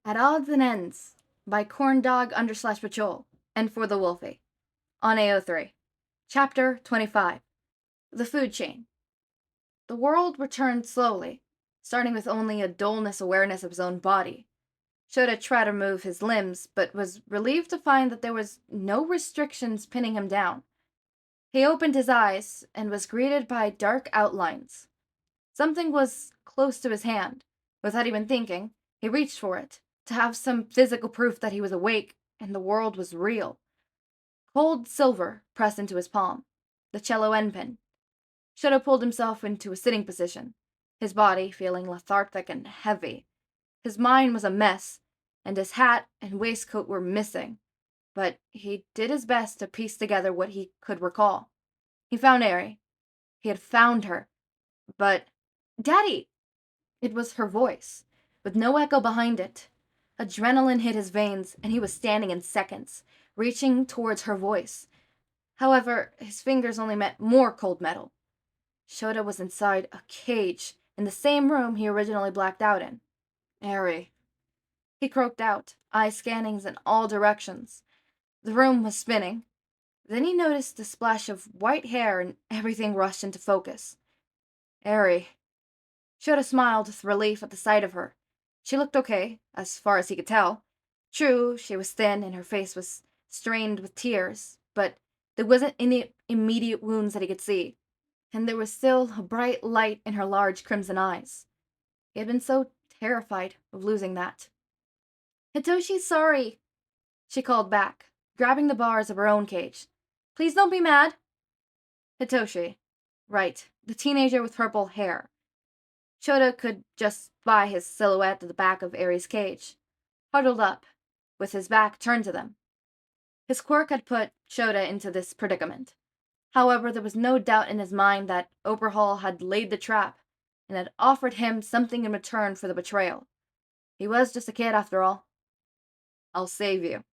At Odds and Ends by Corndog_Patrol and for the Wolfie on AO3. Chapter 25. The Food Chain. The world returned slowly, starting with only a dullness awareness of his own body. Shouta tried to move his limbs, but was relieved to find that there was no restrictions pinning him down. He opened his eyes and was greeted by dark outlines. Something was close to his hand. Without even thinking, he reached for it, to have some physical proof that he was awake and the world was real. Cold silver pressed into his palm, the cello end pin. Shouta pulled himself into a sitting position, his body feeling lethargic and heavy. His mind was a mess, and his hat and waistcoat were missing, but he did his best to piece together what he could recall. He found Eri. He had found her, but Daddy! It was her voice, with no echo behind it. Adrenaline hit his veins, and he was standing in seconds, reaching towards her voice. However, his fingers only met more cold metal. Shouta was inside a cage, in the same room he originally blacked out in. Eri. He croaked out, eyes scanning in all directions. The room was spinning. Then he noticed a splash of white hair and everything rushed into focus. Eri. Shouta smiled with relief at the sight of her. She looked okay, as far as he could tell. True, she was thin and her face was strained with tears, but there wasn't any immediate wounds that he could see, and there was still a bright light in her large crimson eyes. He had been so terrified of losing that. Hitoshi's sorry, she called back, grabbing the bars of her own cage. Please don't be mad. Hitoshi. Right, the teenager with purple hair. Shouta could just spy his silhouette at the back of Eri's cage, huddled up, with his back turned to them. His quirk had put Shouta into this predicament. However, there was no doubt in his mind that Oberhall had laid the trap and had offered him something in return for the betrayal. He was just a kid after all. I'll save you,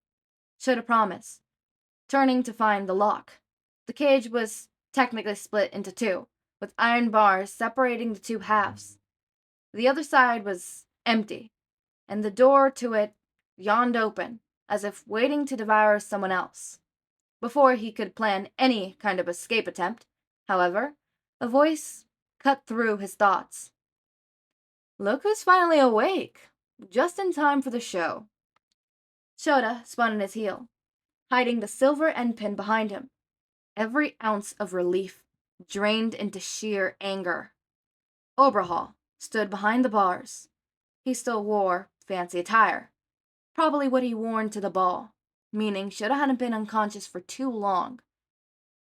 Shouta promised, turning to find the lock. The cage was technically split into two, with iron bars separating the two halves. The other side was empty, and the door to it yawned open, as if waiting to devour someone else. Before he could plan any kind of escape attempt, however, a voice cut through his thoughts. Look who's finally awake, just in time for the show. Shouta spun on his heel, hiding the silver end pin behind him, every ounce of relief drained into sheer anger. Oberhall stood behind the bars. He still wore fancy attire, probably what he worn to the ball, meaning Shouta hadn't been unconscious for too long.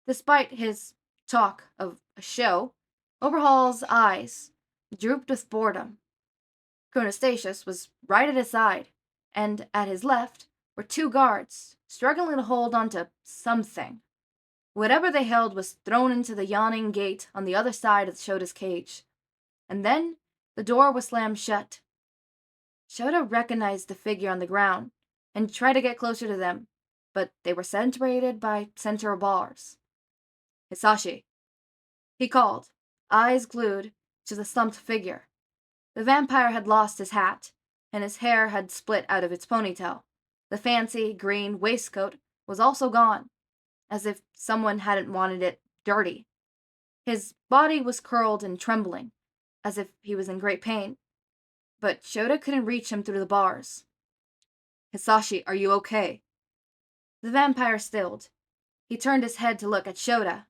Despite his talk of a show, Oberhall's eyes drooped with boredom. Chronostasius was right at his side, and at his left were two guards, struggling to hold onto something. Whatever they held was thrown into the yawning gate on the other side of Shota's cage, and then the door was slammed shut. Shouta recognized the figure on the ground and tried to get closer to them, but they were separated by central bars. Hizashi, he called, eyes glued to the slumped figure. The vampire had lost his hat, and his hair had split out of its ponytail. The fancy green waistcoat was also gone, as if someone hadn't wanted it dirty. His body was curled and trembling, as if he was in great pain, but Shouta couldn't reach him through the bars. Hizashi, are you okay? The vampire stilled. He turned his head to look at Shouta.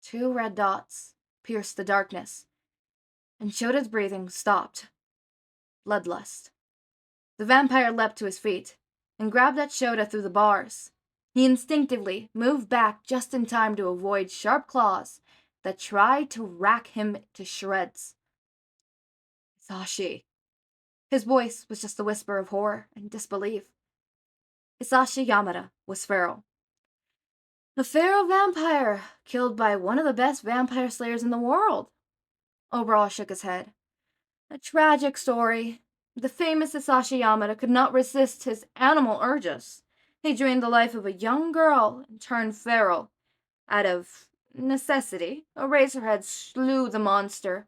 Two red dots pierced the darkness, and Shota's breathing stopped. Bloodlust. The vampire leapt to his feet and grabbed at Shouta through the bars. He instinctively moved back just in time to avoid sharp claws that tried to rack him to shreds. Hizashi. His voice was just a whisper of horror and disbelief. Hizashi Yamada was feral. A feral vampire, killed by one of the best vampire slayers in the world. Oberall shook his head. A tragic story. The famous Hizashi Yamada could not resist his animal urges. He drained the life of a young girl and turned feral. Out of necessity, a razorhead slew the monster,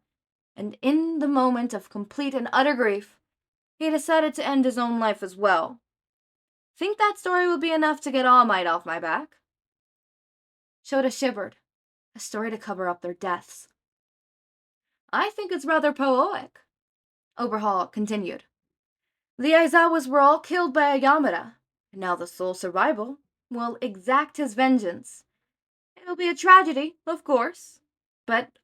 and in the moment of complete and utter grief, he decided to end his own life as well. Think that story will be enough to get All Might off my back? Shouta shivered. A story to cover up their deaths. I think it's rather poetic. Overhaul continued. The Aizawas were all killed by a Yamada, and now the sole survivor will exact his vengeance. It'll be a tragedy, of course, but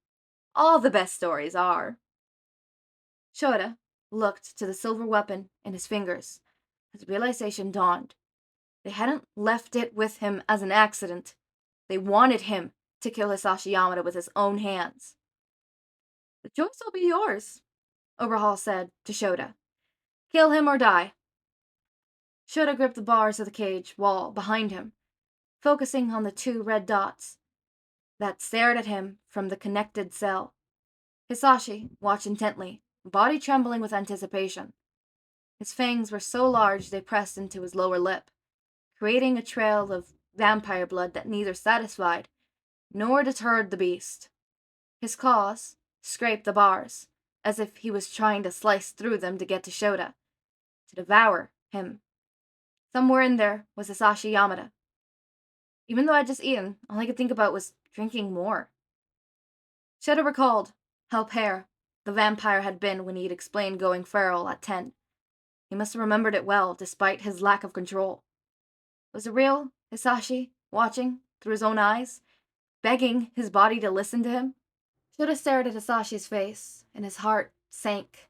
all the best stories are. Shouta looked to the silver weapon in his fingers as realization dawned. They hadn't left it with him as an accident. They wanted him to kill Hizashi Yamada with his own hands. The choice will be yours, Overhaul said to Shouta. Kill him or die. Shouta gripped the bars of the cage wall behind him, focusing on the two red dots that stared at him from the connected cell. Hizashi watched intently, body trembling with anticipation. His fangs were so large they pressed into his lower lip, creating a trail of vampire blood that neither satisfied nor deterred the beast. His claws scraped the bars, as if he was trying to slice through them to get to Shouta, to devour him. Somewhere in there was Hizashi Yamada. Even though I'd just eaten, all I could think about was drinking more. Shouta recalled how pale the vampire had been when he'd explained going feral at 10. He must have remembered it well, despite his lack of control. Was it real Hizashi watching through his own eyes, begging his body to listen to him? Shouta stared at Hisashi's face, and his heart sank.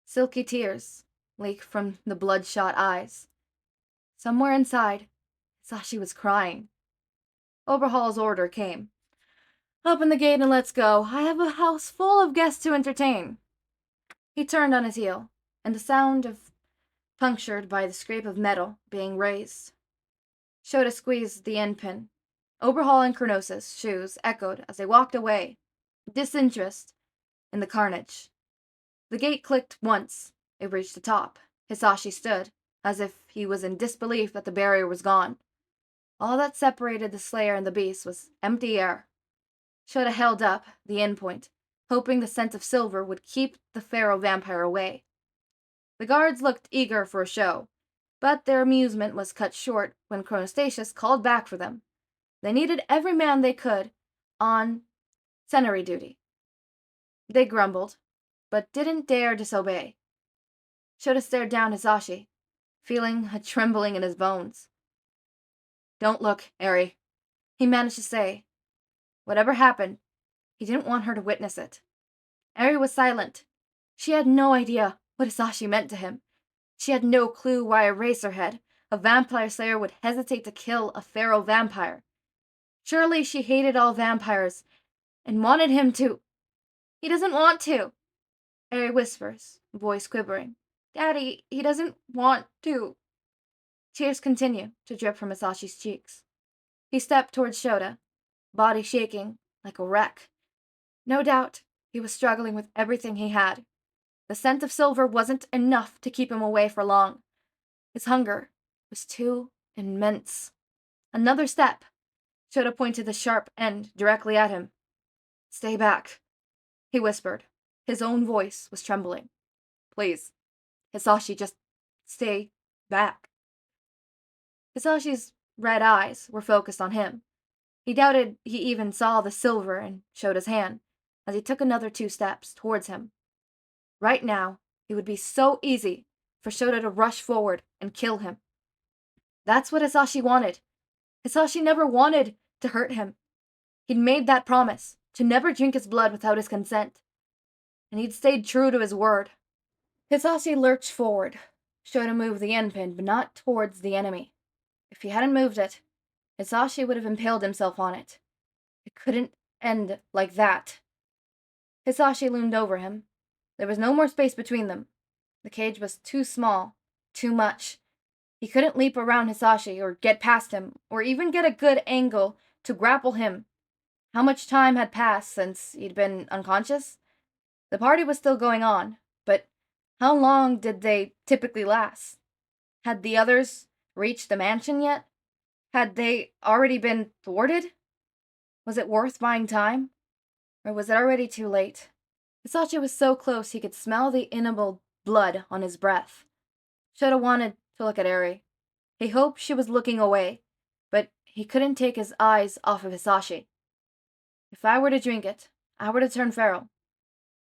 Silky tears leaked from the bloodshot eyes. Somewhere inside, Hizashi was crying. Overhaul's order came. Open the gate and let's go. I have a house full of guests to entertain. He turned on his heel, and the sound of punctured by the scrape of metal being raised. Shouta squeezed the end pin. Overhaul and Chronosis' shoes echoed as they walked away, disinterest in the carnage. The gate clicked once. It reached the top. Hizashi stood, as if he was in disbelief that the barrier was gone. All that separated the Slayer and the beast was empty air. Shouta held up the endpoint, hoping the scent of silver would keep the feral vampire away. The guards looked eager for a show, but their amusement was cut short when Chronostasius called back for them. They needed every man they could on sentry duty. They grumbled, but didn't dare disobey. Shouta stared down Hizashi, feeling a trembling in his bones. Don't look, Eri, he managed to say. Whatever happened, he didn't want her to witness it. Eri was silent. She had no idea what Hizashi meant to him. She had no clue why a racerhead, a vampire slayer, would hesitate to kill a feral vampire. Surely she hated all vampires and wanted him to. He doesn't want to, Eri whispers, voice quivering. Daddy, he doesn't want to. Tears continue to drip from Hisashi's cheeks. He stepped towards Shouta, body shaking like a wreck. No doubt he was struggling with everything he had. The scent of silver wasn't enough to keep him away for long. His hunger was too immense. Another step. Shouta pointed the sharp end directly at him. Stay back, he whispered. His own voice was trembling. Please, Hizashi, just stay back. Hisashi's red eyes were focused on him. He doubted he even saw the silver in Shota's hand as he took another 2 steps towards him. Right now, it would be so easy for Shouta to rush forward and kill him. That's what Hizashi wanted. Hizashi never wanted to hurt him. He'd made that promise, to never drink his blood without his consent. And he'd stayed true to his word. Hizashi lurched forward. Shouta moved the end pin, but not towards the enemy. If he hadn't moved it, Hizashi would have impaled himself on it. It couldn't end like that. Hizashi loomed over him. There was no more space between them. The cage was too small, too much. He couldn't leap around Hizashi or get past him, or even get a good angle to grapple him. How much time had passed since he'd been unconscious? The party was still going on, but how long did they typically last? Had the others reached the mansion yet? Had they already been thwarted? Was it worth buying time? Or was it already too late? Hizashi was so close he could smell the inedible blood on his breath. Shouta wanted to look at Eri. He hoped she was looking away, but he couldn't take his eyes off of Hisashi. If I were to drink it, I were to turn feral.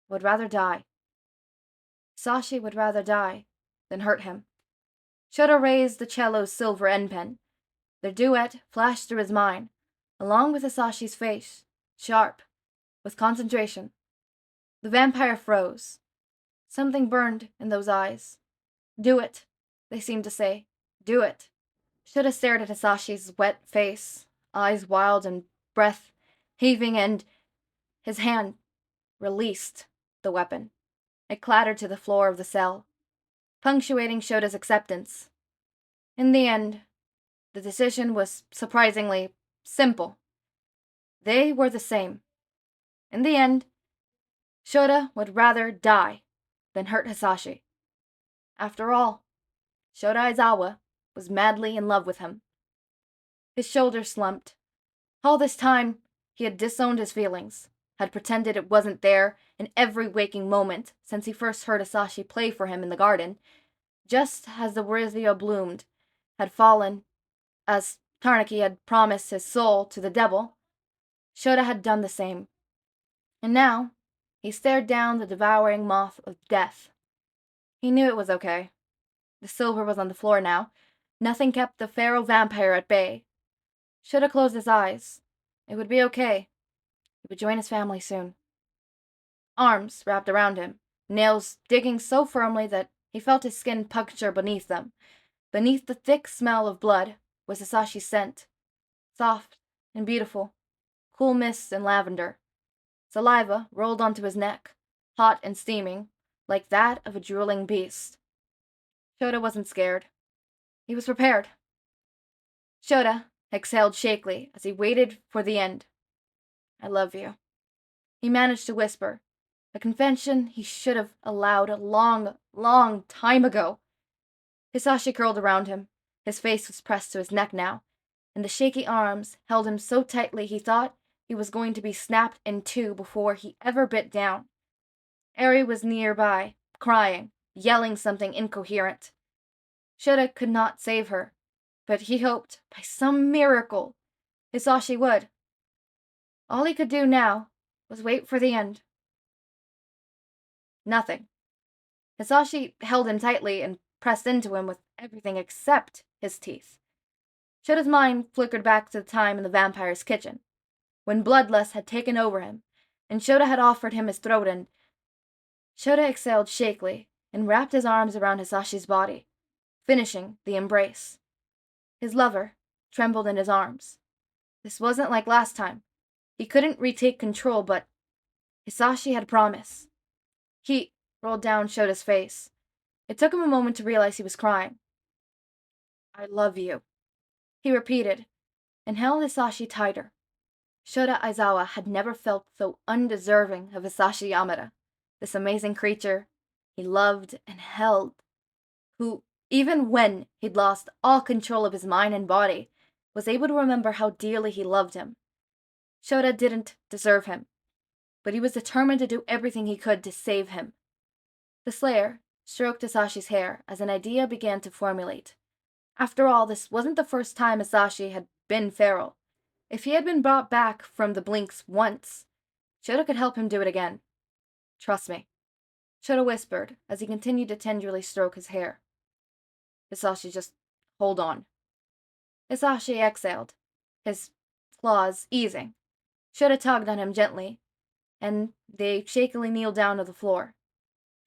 I would rather die. Hisashi would rather die than hurt him. Shouta raised the cello's silver end pen. Their duet flashed through his mind, along with Hisashi's face, sharp, with concentration. The vampire froze. Something burned in those eyes. Do it, they seemed to say. Do it. Shouta stared at Hisashi's wet face, eyes wild and breath heaving, and his hand released the weapon. It clattered to the floor of the cell, punctuating Shota's acceptance. In the end, the decision was surprisingly simple. They were the same. In the end, Shouta would rather die than hurt Hisashi. After all, Shouta Aizawa was madly in love with him. His shoulders slumped. All this time, he had disowned his feelings, had pretended it wasn't there in every waking moment since he first heard Hisashi play for him in the garden, just as the Wirzia bloomed, had fallen, as Tarnaki had promised his soul to the devil. Shouta had done the same. And now, he stared down the devouring moth of death. He knew it was okay. The silver was on the floor now. Nothing kept the feral vampire at bay. Shouta closed his eyes. It would be okay. He would join his family soon. Arms wrapped around him, nails digging so firmly that he felt his skin puncture beneath them. Beneath the thick smell of blood was Hisashi's scent, soft and beautiful, cool mist and lavender. Saliva rolled onto his neck, hot and steaming, like that of a drooling beast. Shouta wasn't scared. He was prepared. Shouta exhaled shakily as he waited for the end. I love you. He managed to whisper, a confession he should have allowed a long, long time ago. Hisashi curled around him. His face was pressed to his neck now, and the shaky arms held him so tightly he thought he was going to be snapped in two before he ever bit down. Eri was nearby, crying, yelling something incoherent. Shouta could not save her, but he hoped, by some miracle, Hisashi would. All he could do now was wait for the end. Nothing. Hisashi held him tightly and pressed into him with everything except his teeth. Shota's mind flickered back to the time in the vampire's kitchen, when bloodlust had taken over him, and Shouta had offered him his throat, and Shouta exhaled shakily and wrapped his arms around Hisashi's body, finishing the embrace. His lover trembled in his arms. This wasn't like last time. He couldn't retake control, but Hisashi had promised. Heat rolled down Shota's face. It took him a moment to realize he was crying. I love you, he repeated, and held Hisashi tighter. Shouta Aizawa had never felt so undeserving of Hizashi Yamada, this amazing creature he loved and held, who, even when he'd lost all control of his mind and body, was able to remember how dearly he loved him. Shouta didn't deserve him, but he was determined to do everything he could to save him. The Slayer stroked Hisashi's hair as an idea began to formulate. After all, this wasn't the first time Hisashi had been feral. If he had been brought back from the Blinks once, Shouta could help him do it again. Trust me, Shouta whispered as he continued to tenderly stroke his hair. Hisashi, just hold on. Hisashi exhaled, his claws easing. Shouta tugged on him gently, and they shakily kneeled down to the floor.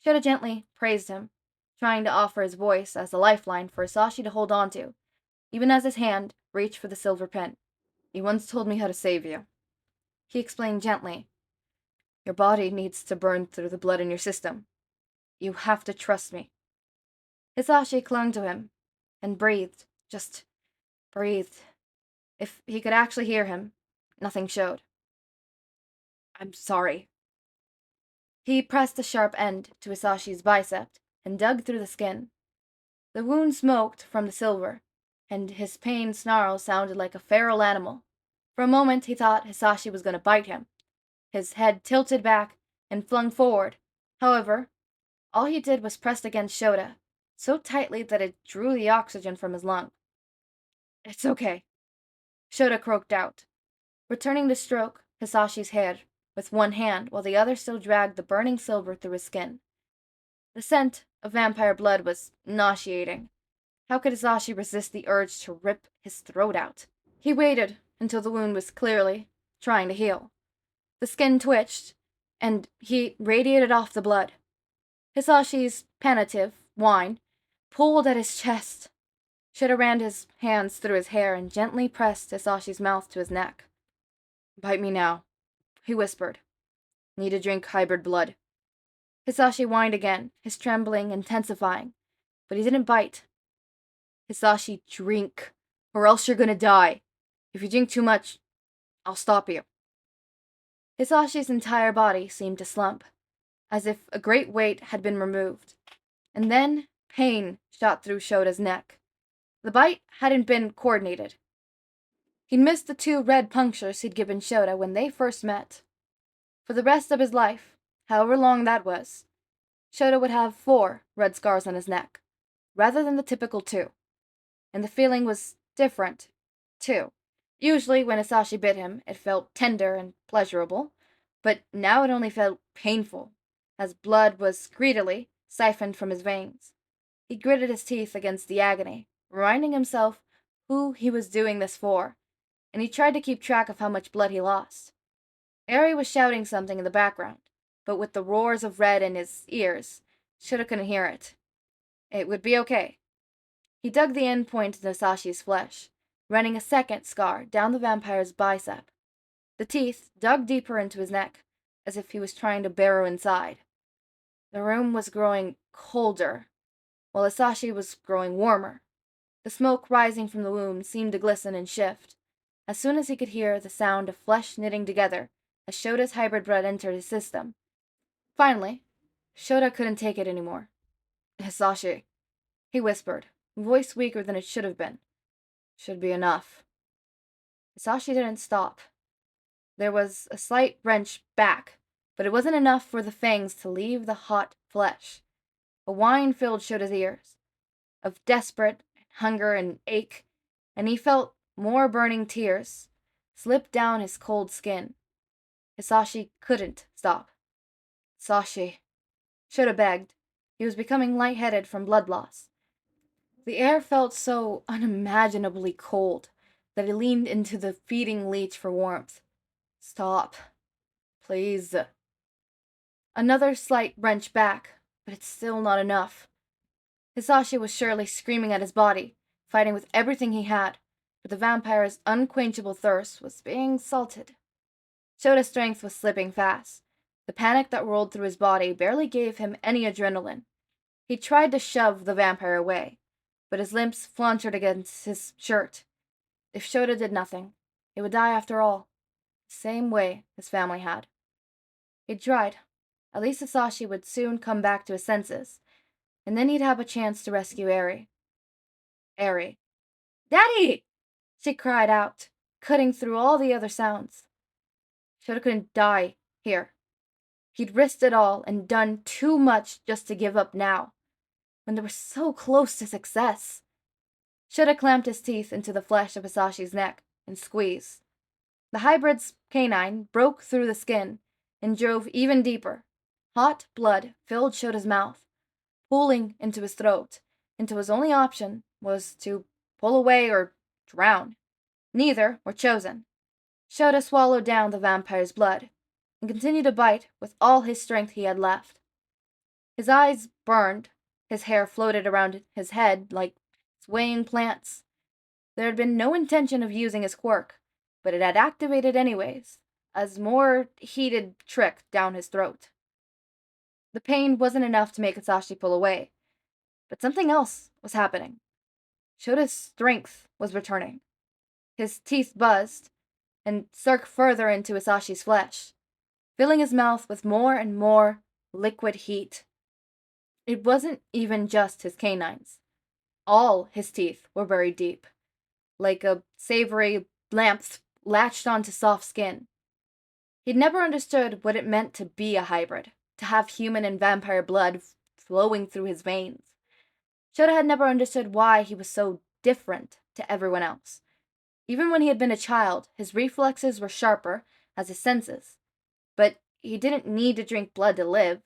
Shouta gently praised him, trying to offer his voice as a lifeline for Hisashi to hold on to, even as his hand reached for the silver pen. You once told me how to save you, he explained gently. Your body needs to burn through the blood in your system. You have to trust me. Hisashi clung to him and breathed, just breathed. If he could actually hear him, nothing showed. I'm sorry. He pressed the sharp end to Hisashi's bicep and dug through the skin. The wound smoked from the silver, and his pain snarl sounded like a feral animal. For a moment he thought Hisashi was going to bite him. His head tilted back and flung forward. However, All he did was press against Shouta, so tightly that it drew the oxygen from his lung. It's okay, Shouta croaked out, returning to stroke Hisashi's hair with one hand while the other still dragged the burning silver through his skin. The scent of vampire blood was nauseating. How could Hizashi resist the urge to rip his throat out? He waited until the wound was clearly trying to heal. The skin twitched, and heat radiated off the blood. Hisashi's penitive whine pulled at his chest. Shouta ran his hands through his hair and gently pressed Hisashi's mouth to his neck. Bite me now, he whispered. Need to drink hybrid blood. Hisashi whined again, his trembling intensifying, but he didn't bite. Hisashi, drink, or else you're gonna die. If you drink too much, I'll stop you. Hisashi's entire body seemed to slump, as if a great weight had been removed. And then pain shot through Shota's neck. The bite hadn't been coordinated. He'd missed the 2 red punctures he'd given Shouta when they first met. For the rest of his life, however long that was, Shouta would have 4 red scars on his neck, rather than the typical 2. And the feeling was different, too. Usually, when Hisashi bit him, it felt tender and pleasurable, but now it only felt painful, as blood was greedily siphoned from his veins. He gritted his teeth against the agony, reminding himself who he was doing this for, and he tried to keep track of how much blood he lost. Eri was shouting something in the background, but with the roars of red in his ears, Shouta couldn't hear it. It would be okay. He dug the end point into Hisashi's flesh, running a second scar down the vampire's bicep. The teeth dug deeper into his neck, as if he was trying to burrow inside. The room was growing colder, while Hisashi was growing warmer. The smoke rising from the wound seemed to glisten and shift, as soon as he could hear the sound of flesh knitting together as Shota's hybrid blood entered his system. Finally, Shouta couldn't take it anymore. Hisashi, he whispered, voice weaker than it should have been. Should be enough. Hisashi didn't stop. There was a slight wrench back, but it wasn't enough for the fangs to leave the hot flesh. A whine filled Shota's ears, of desperate hunger and ache, and he felt more burning tears slip down his cold skin. Hisashi couldn't stop. Hisashi, Shouta begged. He was becoming lightheaded from blood loss. The air felt so unimaginably cold that he leaned into the feeding leech for warmth. Stop. Please. Another slight wrench back, but it's still not enough. Hisashi was surely screaming at his body, fighting with everything he had, but the vampire's unquenchable thirst was being salted. Shota's strength was slipping fast. The panic that rolled through his body barely gave him any adrenaline. He tried to shove the vampire away, but his limbs flaunted against his shirt. If Shouta did nothing, he would die after all, the same way his family had. He tried. At least Hisashi would soon come back to his senses, and then he'd have a chance to rescue Eri. Eri. Daddy! She cried out, cutting through all the other sounds. Shouta couldn't die here. He'd risked it all and done too much just to give up now, when they were so close to success. Shouta clamped his teeth into the flesh of Hisashi's neck and squeezed. The hybrid's canine broke through the skin and drove even deeper. Hot blood filled Shota's mouth, pooling into his throat, until his only option was to pull away or drown. Neither were chosen. Shouta swallowed down the vampire's blood and continued to bite with all his strength he had left. His eyes burned, his hair floated around his head like swaying plants. There had been no intention of using his quirk, but it had activated anyways, as more heated trick down his throat. The pain wasn't enough to make Hisashi pull away, but something else was happening. Shota's strength was returning. His teeth buzzed and sunk further into Hisashi's flesh, filling his mouth with more and more liquid heat. It wasn't even just his canines. All his teeth were buried deep, like a savory lamp latched onto soft skin. He'd never understood what it meant to be a hybrid, to have human and vampire blood flowing through his veins. Shouta had never understood why he was so different to everyone else. Even when he had been a child, his reflexes were sharper as his senses. But he didn't need to drink blood to live.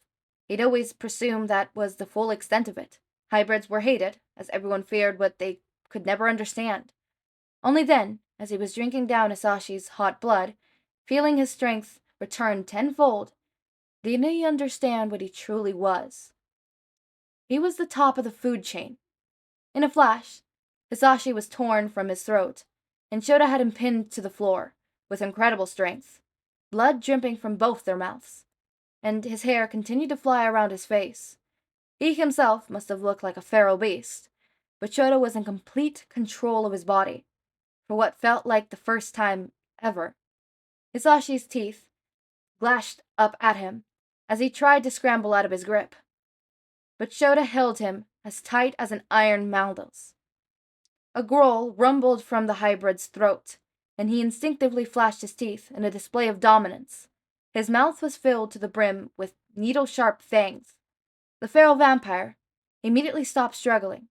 He'd always presumed that was the full extent of it. Hybrids were hated, as everyone feared what they could never understand. Only then, as he was drinking down Hisashi's hot blood, feeling his strength return tenfold, did he understand what he truly was. He was the top of the food chain. In a flash, Hisashi was torn from his throat, and Shouta had him pinned to the floor, with incredible strength, blood dripping from both their mouths, and his hair continued to fly around his face. He himself must have looked like a feral beast, but Shouta was in complete control of his body, for what felt like the first time ever. Hisashi's teeth glashed up at him as he tried to scramble out of his grip, but Shouta held him as tight as an iron malleus. A growl rumbled from the hybrid's throat, and he instinctively flashed his teeth in a display of dominance. His mouth was filled to the brim with needle-sharp fangs. The feral vampire immediately stopped struggling,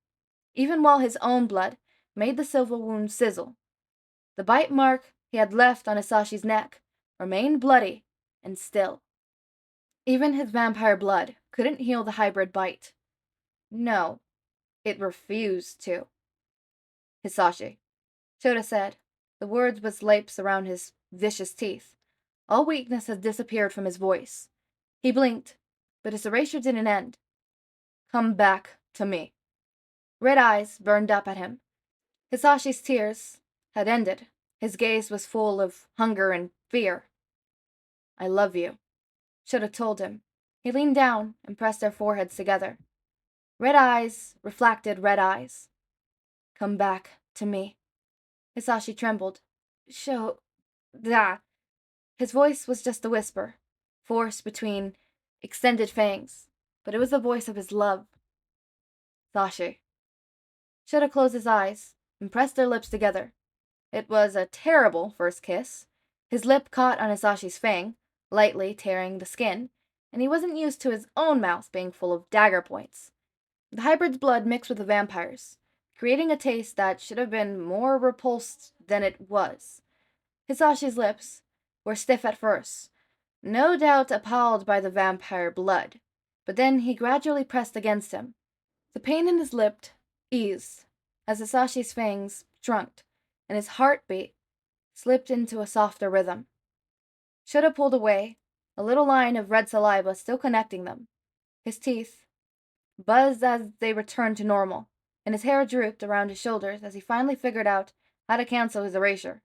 even while his own blood made the silver wound sizzle. The bite mark he had left on Hisashi's neck remained bloody and still. Even his vampire blood couldn't heal the hybrid bite. No, it refused to. Hisashi, Shouta said, the words with lapes around his vicious teeth. All weakness had disappeared from his voice. He blinked, but his erasure didn't end. Come back to me. Red eyes burned up at him. Hisashi's tears had ended. His gaze was full of hunger and fear. I love you, Shouta told him. He leaned down and pressed their foreheads together. Red eyes reflected red eyes. Come back to me. Hisashi trembled. Shouta. His voice was just a whisper, forced between extended fangs, but it was the voice of his love. Hisashi. Shouta closed his eyes and pressed their lips together. It was a terrible first kiss. His lip caught on Hisashi's fang, lightly tearing the skin, and he wasn't used to his own mouth being full of dagger points. The hybrid's blood mixed with the vampire's, creating a taste that should have been more repulsed than it was. Hisashi's lips were stiff at first, no doubt appalled by the vampire blood, but then he gradually pressed against him. The pain in his lip eased as Hisashi's fangs shrunk, and his heartbeat slipped into a softer rhythm. Shouta pulled away, a little line of red saliva still connecting them. His teeth buzzed as they returned to normal, and his hair drooped around his shoulders as he finally figured out how to cancel his erasure.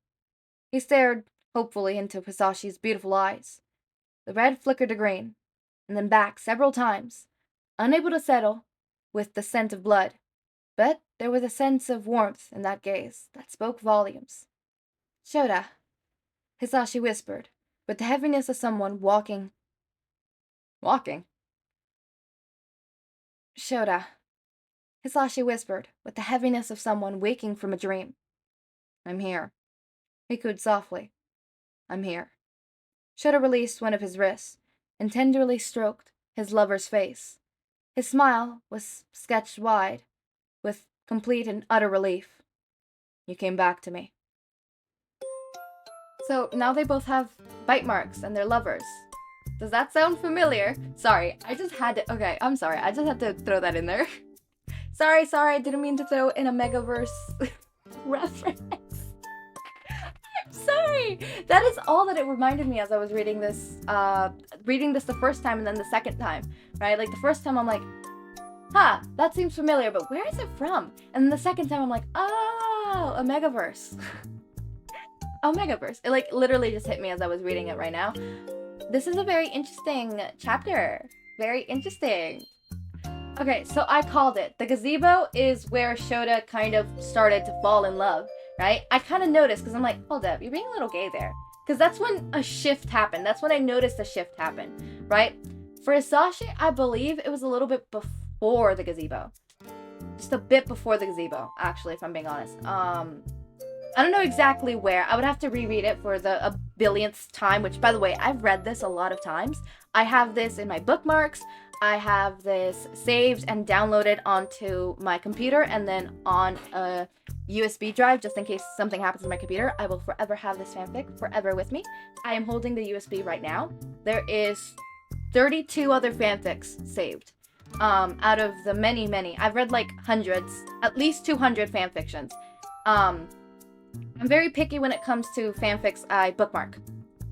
He stared hopefully into Hisashi's beautiful eyes. The red flickered to green, and then back several times, unable to settle with the scent of blood. But there was a sense of warmth in that gaze that spoke volumes. Shouta, Hisashi whispered, with the heaviness of someone walking. Walking? Shouta, Hisashi whispered, with the heaviness of someone waking from a dream. I'm here. He cooed softly. I'm here. Shouta released one of his wrists and tenderly stroked his lover's face. His smile was sketched wide, with complete and utter relief. You came back to me. So now they both have bite marks and they're lovers. Does that sound familiar? Sorry, I just had to. Okay, I'm sorry. I just had to throw that in there. sorry, I didn't mean to throw in a Megaverse reference. I'm sorry. That is all that it reminded me as I was reading this. Reading this the first time and then the second time, right? Like the first time I'm like, that seems familiar, but where is it from? And then the second time I'm like, oh, a Megaverse. Oh, Megaverse. It like literally just hit me as I was reading it right now. This is a very interesting chapter. Very interesting. Okay, so I called it. The gazebo is where Shouta kind of started to fall in love, right? I kind of noticed because I'm like, hold up, you're being a little gay there. Because that's when a shift happened. That's when I noticed a shift happen, right? For Hisashi, I believe it was a little bit before the gazebo. Just a bit before the gazebo, actually, if I'm being honest. I don't know exactly where. I would have to reread it for the billionth time, which, by the way, I've read this a lot of times. I have this in my bookmarks. I have this saved and downloaded onto my computer and then on a USB drive just in case something happens to my computer. I will forever have this fanfic forever with me. I am holding the USB right now. There is 32 other fanfics saved. Out of the many, I've read like hundreds, at least 200 fanfictions. I'm very picky when it comes to fanfics I bookmark.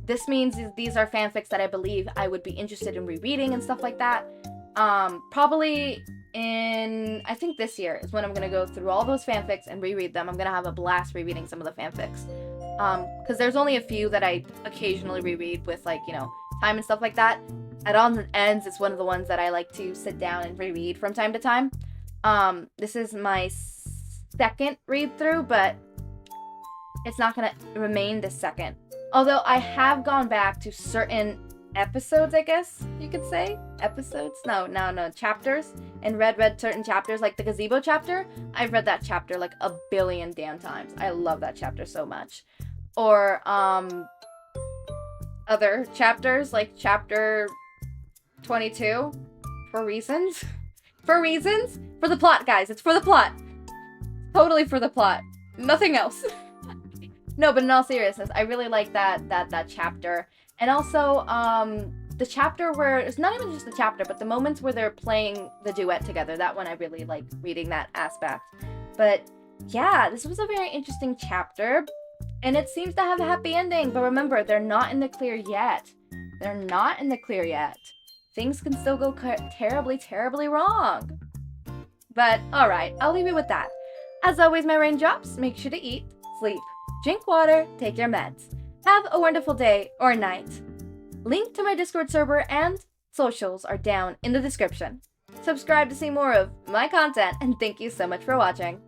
This means these are fanfics that I believe I would be interested in rereading and stuff like that. Probably in, I think this year is when I'm gonna go through all those fanfics and reread them. I'm gonna have a blast rereading some of the fanfics. Because there's only a few that I occasionally reread with, like, you know, time and stuff like that. At Odds and Ends, it's one of the ones that I like to sit down and reread from time to time. This is my second read through, but it's not gonna remain the second. Although I have gone back to certain episodes, I guess you could say. Episodes? No, chapters. And read certain chapters, like the gazebo chapter. I've read that chapter like a billion damn times. I love that chapter so much. Or, other chapters, like chapter 22. For reasons. For reasons? For the plot, guys. It's for the plot. Totally for the plot. Nothing else. No, but in all seriousness, I really like that chapter. And also, the chapter where, it's not even just the chapter, but the moments where they're playing the duet together. That one I really like reading that aspect. But yeah, this was a very interesting chapter. And it seems to have a happy ending. But remember, they're not in the clear yet. They're not in the clear yet. Things can still go terribly wrong. But alright, I'll leave you with that. As always, my raindrops, make sure to eat, sleep, drink water, take your meds. Have a wonderful day or night. Link to my Discord server and socials are down in the description. Subscribe to see more of my content, and thank you so much for watching.